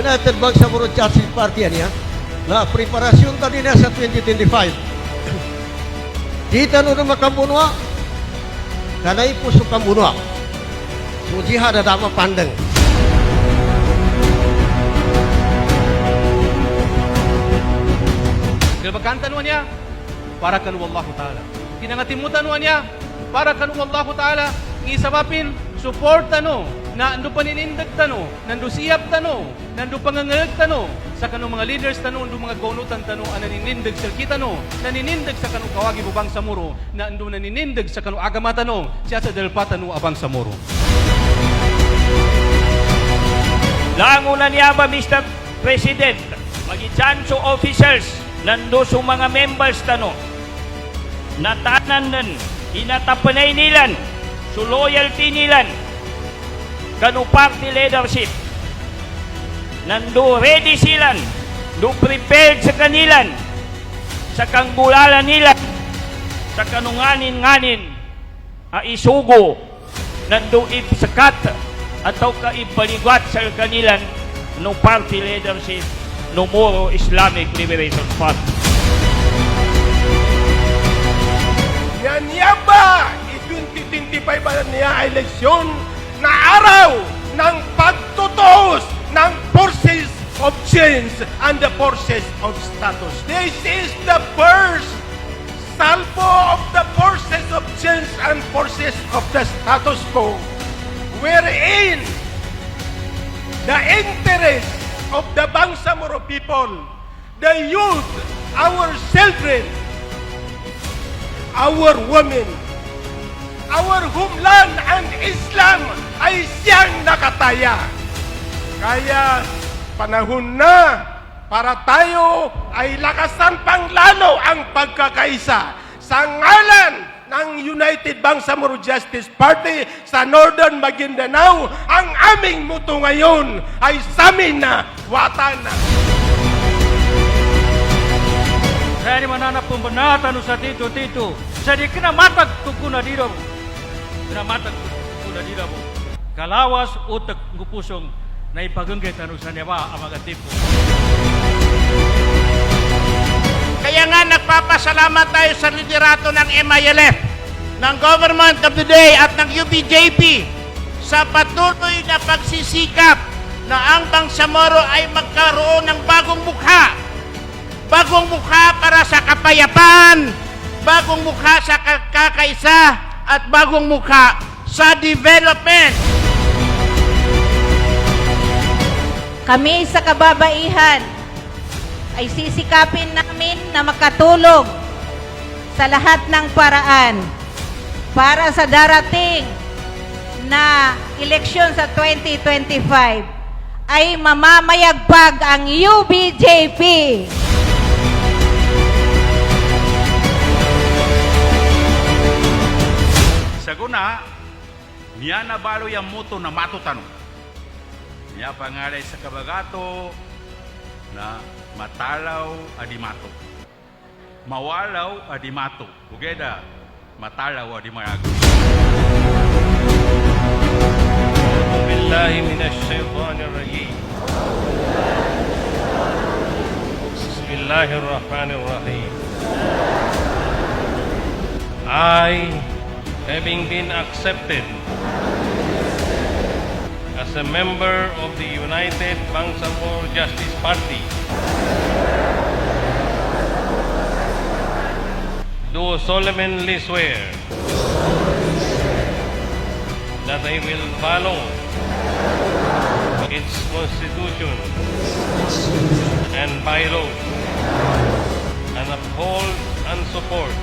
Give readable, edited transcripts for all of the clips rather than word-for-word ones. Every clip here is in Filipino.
United Bangsamoro Justice Party niya na preparasyon tadi na sa 2025. Kita no makamunwa kanay puso kamunwa. Sujiha ada dama pandang. Kalbakantan niya para kanu Allahu Ta'ala. Kinangatimutan niya para kanu Allahu Ta'ala. Ngisabapin, support na ando paninindag nando siyap nando pangangalag sa kanong mga leaders ando mga kaunutan ananindag sa kita nanindag sa kanong kawagi bubang samuro, na ando nanindag sa kanong agama siya sa delpa abang samuro. Langunan niya ba, Mr. President, magitanso officers nando sa mga members natanan inatapanay nilan so loyalty nilan kanu party leadership nando ready silan do prepared sa kanilan sa kangbulalan nila sa kanunganin-nganin isugo nando ipsakat ataw ka ipaligwat sa kanilan no party leadership no Moro Islamic Liberation Front. Yan niya ba? I-2025 ba niya eleksyon na araw ng pagtutuos ng forces of change and the forces of status. This is the first salvo of the forces of change and forces of the status quo, wherein the interest of the Bangsamoro people, the youth, our children, our women, our homeland and Islam ay siyang nakataya. Kaya panahon na para tayo ay lakasan pang lalo ang pagkakaisa sa ngalan ng United Bangsamoro Justice Party sa Northern Maguindanao. Ang aming muto ngayon ay samin na watan na. Saya di manana pembenatan sa tito. Saya di kena matag tukuna diro. Kena matag tukuna diro. Kalawas utak ngupusong na ipagenggit sa newa ang mga tipo. Kaya nga nagpapasalamat tayo sa liderato ng MILF, ng Government of the Day at ng UBJP sa patuloy na pagsisikap na ang Bangsamoro ay magkaroon ng bagong mukha. Bagong mukha para sa kapayapaan, bagong mukha sa kakaisa, at bagong mukha sa development. Kami sa kababaihan ay sisikapin namin na makatulong sa lahat ng paraan para sa darating na eleksyon sa 2025 ay mamamayagpag ang UBJP. Saguna, niya nabalo yung muto na matutano. Niya pangalay sa kabagato na matalaw adimato. Mawalaw adimato. Ugeda, matalaw adimayago. Billahi minash shaitanir rajim. Bismillahirrahmanirrahim. I, having been accepted as a member of the United Bangsamoro Justice Party, do solemnly swear that I will follow its constitution and bylaws and uphold and support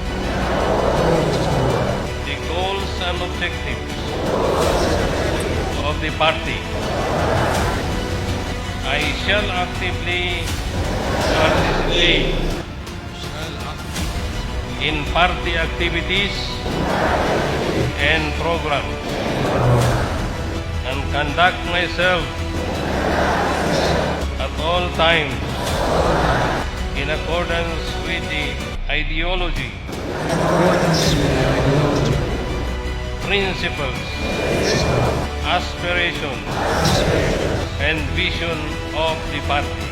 the goals and objectives of the party. I shall actively participate in party activities and programs and conduct myself at all times in accordance with the ideology, principles, aspirations, and vision of the party.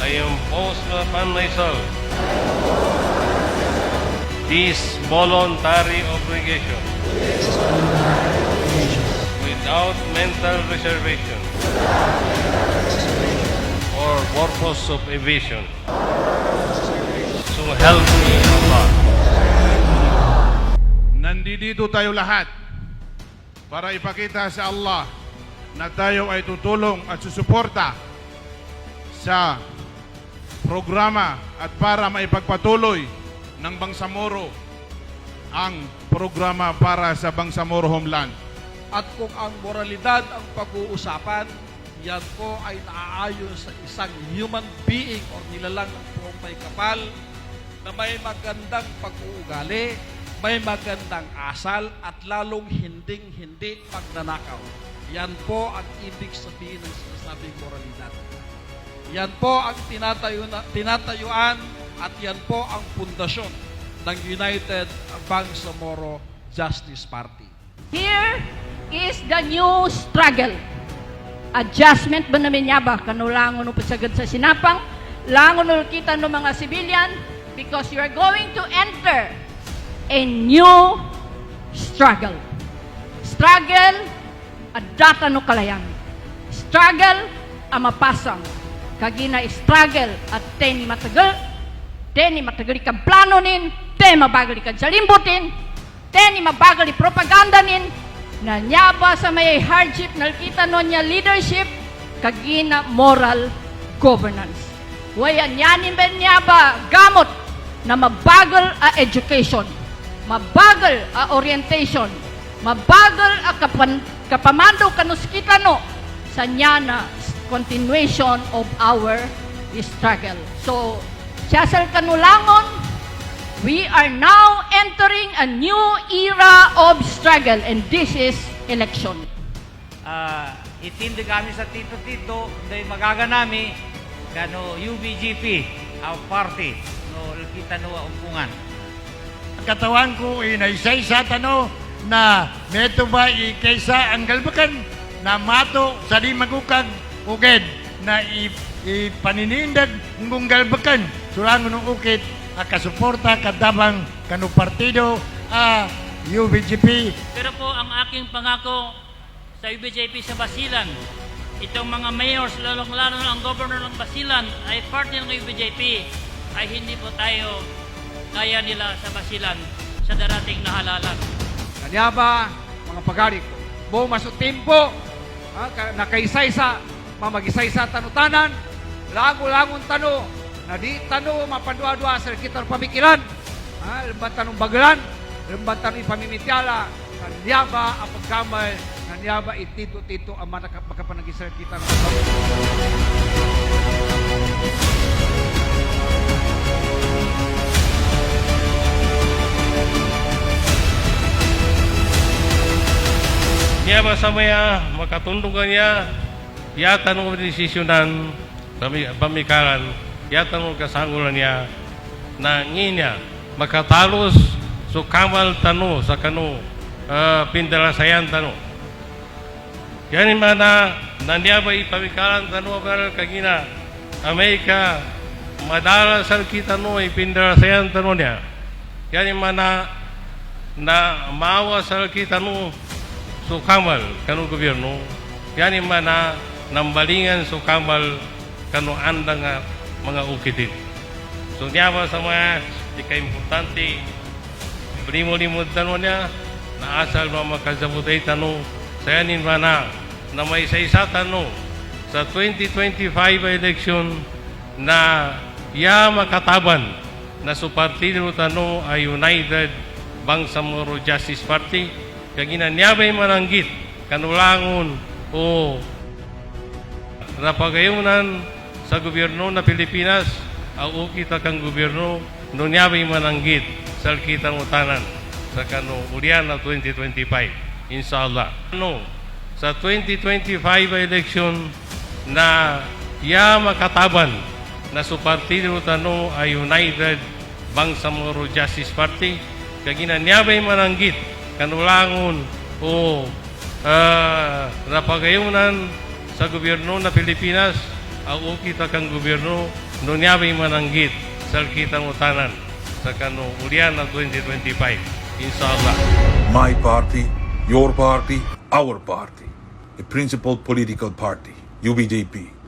I impose upon myself this voluntary obligation without mental reservation or purpose of evasion. So help me Allah. Nandito tayo lahat para ipakita sa Allah na tayo ay tutulong at susuporta sa programa at para maipagpatuloy ng Bangsamoro ang programa para sa Bangsamoro Homeland. At kung ang moralidad ang pag-uusapan, yan po ay naaayon sa isang human being or nilalang ng buong may kapal na may magandang pag-uugali, may magandang asal at lalong hinding-hindi magnanakaw. Yan po ang ibig sabihin ng sinasabing moralidad. Yan po ang tinatayuan at yan po ang pundasyon ng United Bangsamoro Justice Party. Here is the new struggle. Adjustment ba namin niya ba? Kanulangon mo pasagad sa sinapang, langon mo kita ng mga civilian, because you are going to enter a new struggle. Struggle, adata no kalayang. Struggle, amapasang. Kagina struggle at teni matagal ka plano nin, teni mabagal ka jalimbutin, teni mabagal propaganda nin, na nyaba sa may hardship na kita no niya leadership, kagina moral governance. Wayan yanin ben nyaba gamot na mabagal a education, mabagal a orientation, mabagal a kapamando kanus kita no sa nyana continuation of our struggle. So, siyasal kanulangon, we are now entering a new era of struggle and this is election. Itindi kami sa tito-tito, dahil magaganami kano UBGP, our party, no kita no umpungan. Katawan ko inaisay sa tano na meto ba kaysa ang galbakan na mato sa di magukag ukid na ipaninindag ng galbakan sulangon ng ukit kasuporta kadabang kanu partido UBGP. Pero po ang aking pangako sa UBGP sa Basilan, itong mga mayors, lalong-lalo ang governor ng Basilan ay partner ng UBGP, ay hindi po tayo kaya nila sa Basilan sa darating na halalan. Kanya ba, mga pagari ko, buong masuk tempo, nakaisay-sa, mamagisay-sa tanutanan, lago-lagon tano, na di tano, mapadua-dua sa kita pamikiran, lembat tanong bagalan, lembat tanong ipamimityala, kanya ba ang pagkamay, kanya ba itito-tito ang makapanagisal kita ng Niya ba sa maya, makatundungan niya, yata nung desisyonan, pamikaran, yata nung kasangulan niya, na niya, makatalos so kamal tano sa kano, pindalasayan tano. Yan mana, niya ba ipamikaran tano, pero kagina, Amerika, madala sa kita no, ipindalasayan tano niya. Yan mana, na maawa sa kita no, so kamal kanu gobyerno yani mana nambalingan so kamal kanu anda nga mga ukidin so niya sa mga ika-importante limo-limod tanong niya na asal mga makasabutay tanong sa yanin mana na may isa-isa tanong sa 2025 election na makataban na so partido tanong ay United Bangsamoro Justice Party kagina niyabay mananggit kanulangon o napagayunan sa gobyerno na Pilipinas au kita kang gobyerno no niyabay mananggit sa kitang utanan sa kanu ulian na 2025 inshallah no sa 2025 election na makataban na su partido tano ay United Bangsamoro Justice Party kagina niyabay mananggit kanulangon o napagayunan sa gobyerno na Pilipinas, ang kita kang gobyerno no niyabing mananggit sa kitang utanan sa kano ulian na 2025. Inshallah. My party, your party, our party, a principal political party, UBJP.